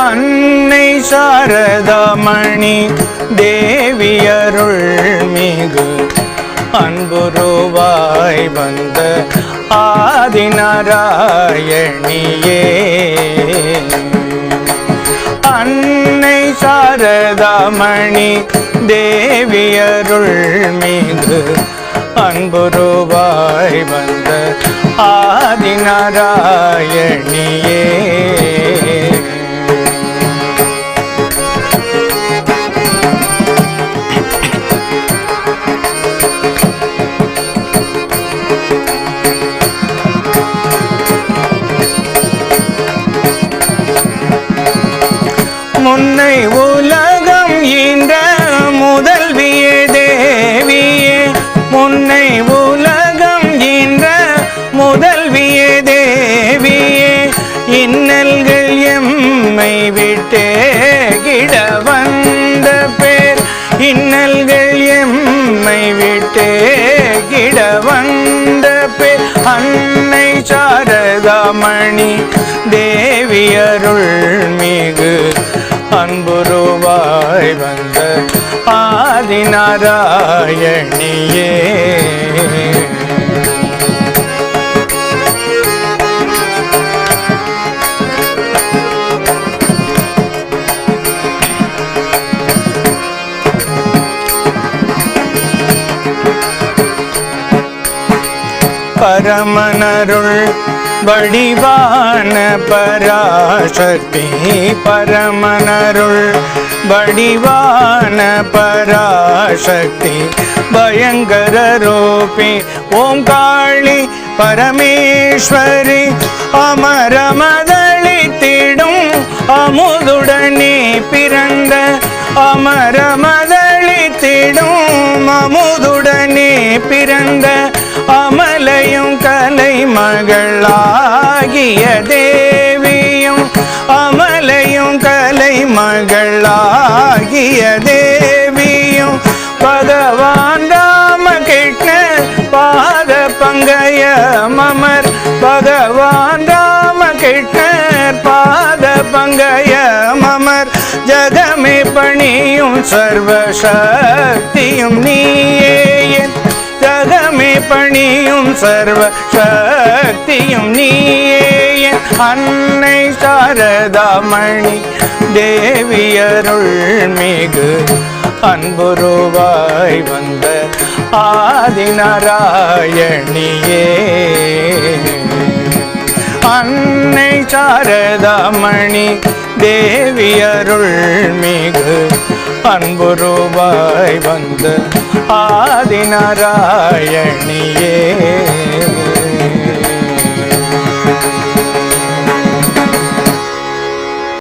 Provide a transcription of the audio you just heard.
அன்னை சாரதாமணி தேவியருள் மிகு அன்புருவாய் வந்த ஆதிநாராயணியே. அன்னை சாரதாமணி தேவியருள் மிகு அன்புருவாய் வந்த ஆதிநாராயணியே. முன்னை உலகம் ஈன்ற முதல்வியே தேவியே. முன்னை உலகம் ஈன்ற முதல்வியே தேவியே. இன்னல்கள் எம்மை விட்டே கிட வந்த பேர். இன்னல்கள் எம்மை விட்டே கிட வந்த பேர். அன்னை சாரதாமணி தேவியருள் மிகு அன்புருவாய் வந்த ஆதிநாராயணியே. பரமனருள் வடிவான பராசக்தி. பரமனருள் வடிவான பராசக்தி. பயங்கர ரூபி ஓங்காளி பரமேஸ்வரி. அமரமதளித்திடும் அமுதுடனே பிறந்த. அமரமதளித்திடும் அமுதுடனே பிறந்த அமலையும் கலை மகளாகிய தேவியும். அமலையும் கலை மகளாகிய தேவியும். பகவான் ராமகிருஷ்ண பாத பங்கயம் அமர். பகவான் ராமகிருஷ்ணர் பாத பங்கயம் அமர். ஜகமே பணியும் சர்வசக்தியும் நீயே. ஜகமே பணியும் சர்வ சக்தியும் நீயே. அன்னை சாரதாமணி தேவியருள் மிகு அன்புருவாய் வந்த ஆதிநாராயணியே. அன்னை சாரதாமணி தேவியருள் மிகு அன்புருவாய் வந்த ஆதிநாராயணியே.